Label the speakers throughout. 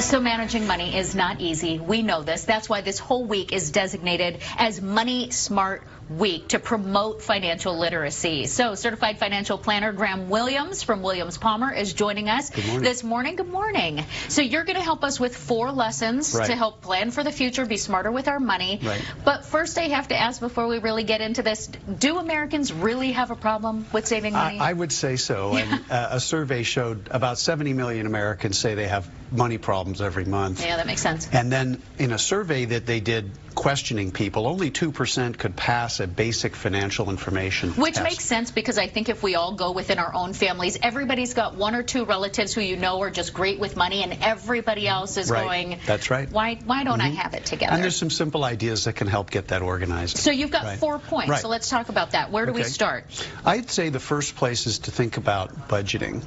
Speaker 1: So managing money is not easy. We know this. That's why this whole week is designated as Money Smart Week to promote financial literacy. So certified financial planner Graham Williams from Williams Palmer is joining us this morning. Good morning. So you're going to help us with 4 lessons to help plan for the future, be smarter with our money. But first I have to ask before we really get into this, do Americans really have a problem with saving money?
Speaker 2: I would say so. And a survey showed about 70 million Americans say they have money problems every month.
Speaker 1: Yeah, that makes sense.
Speaker 2: And then in a survey that they did questioning people, only 2% could pass a basic financial information
Speaker 1: Which
Speaker 2: test.
Speaker 1: makes sense, because I think if we all go within our own families, everybody's got 1 or 2 relatives who you know are just great with money, and everybody else is going,
Speaker 2: that's right.
Speaker 1: Why don't I have it together?
Speaker 2: And there's some simple ideas that can help get that organized.
Speaker 1: So you've got 4 points. So let's talk about that. Where do we start?
Speaker 2: I'd say the first place is to think about budgeting.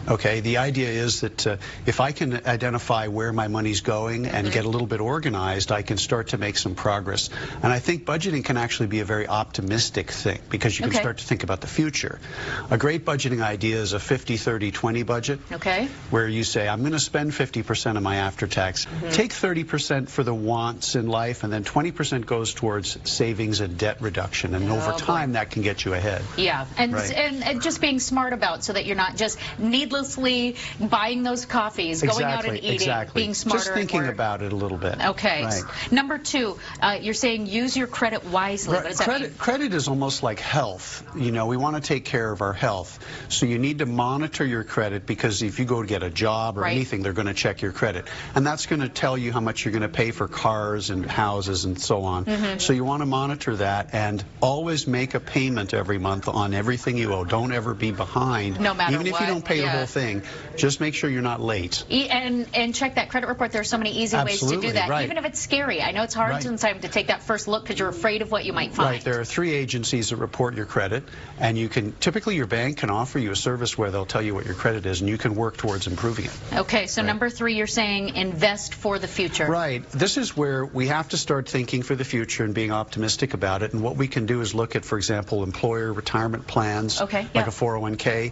Speaker 2: Okay, the idea is that if I can identify where my money's going and get a little bit organized, I can start to make some progress. And I think budgeting can actually be a very optimistic thing, because you can start to think about the future. A great budgeting idea is a 50-30-20 budget, where you say, I'm going to spend 50% of my after-tax. Take 30% for the wants in life, and then 20% goes towards savings and debt reduction. And over time, that can get you ahead.
Speaker 1: Yeah, and just being smart about, so that you're not just needlessly buying those coffees, going out and eating, being smarter.
Speaker 2: Just thinking about it a little bit.
Speaker 1: Okay. Number 2, you're saying use your credit wisely. What does that mean?
Speaker 2: Credit is almost like health. You know, we want to take care of our health. So you need to monitor your credit, because if you go to get a job or anything, they're going to check your credit. And that's going to tell you how much you're going to pay for cars and houses and so on. So you want to monitor that, and always make a payment every month on everything you owe. Don't ever be behind.
Speaker 1: No matter
Speaker 2: Even if you don't pay the whole thing, just make sure you're not late.
Speaker 1: And check that credit report. There are so many easy ways to do that, even if it's scary. I know it's hard sometimes to take that first look because you're afraid of what you might find.
Speaker 2: There are 3 agencies that report your credit, and you can, typically your bank can offer you a service where they'll tell you what your credit is, and you can work towards improving it.
Speaker 1: Okay, so number 3, you're saying invest for the future.
Speaker 2: This is where we have to start thinking for the future and being optimistic about it. And what we can do is look at, for example, employer retirement plans, like a 401k.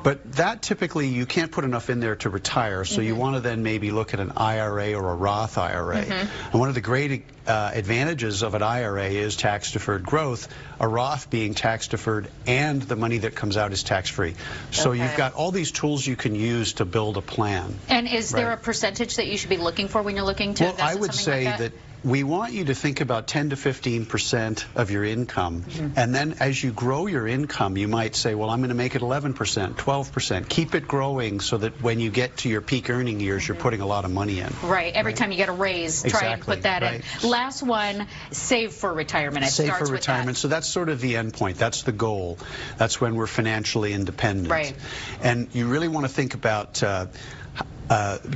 Speaker 2: But that typically, you can't put enough in there to retire, so you want to then maybe look at an IRA or a Roth IRA. And one of the great advantages of an IRA is tax-deferred growth, a Roth being tax-deferred, and the money that comes out is tax-free. So you've got all these tools you can use to build a plan.
Speaker 1: And is there a percentage that you should be looking for when you're looking to invest in something like that?
Speaker 2: Well, I would say that we want you to think about 10 to 15% of your income. And then as you grow your income, you might say, well, I'm going to make it 11%, 12%. Keep it growing so that when you get to your peak earning years, you're putting a lot of money in. Every
Speaker 1: time you get a raise, try and put that in. Last one, save for retirement.
Speaker 2: Save for retirement. So that's sort of the end point. That's the goal. That's when we're financially independent. And you really want to think about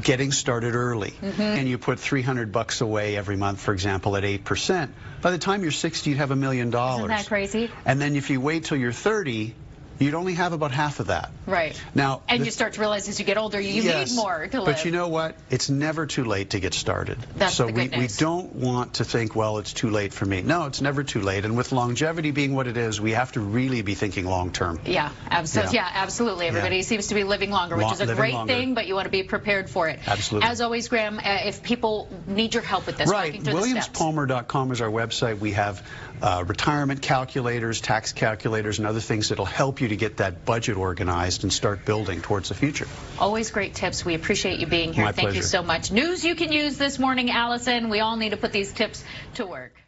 Speaker 2: getting started early. And you put $300 away every month, for example, at 8%. By the time you're 60, you'd have $1 million.
Speaker 1: Isn't that crazy?
Speaker 2: And then if you wait till you're 30, you'd only have about half of that. Now,
Speaker 1: and you start to realize as you get older, you need more to live.
Speaker 2: But you know what? It's never too late to get started.
Speaker 1: So
Speaker 2: we don't want to think, well, it's too late for me. No, it's never too late. And with longevity being what it is, we have to really be thinking long term.
Speaker 1: Absolutely. Everybody seems to be living longer, which is a great thing, but you want to be prepared for it. As always, Graham, if people need your help with this,
Speaker 2: WilliamsPalmer.com is our website. We have retirement calculators, tax calculators, and other things that'll help you to get that budget organized and start building towards the future.
Speaker 1: Always great tips. We appreciate you being here.
Speaker 2: My pleasure.
Speaker 1: Thank you so much. News you can use this morning, Allison. We all need to put these tips to work.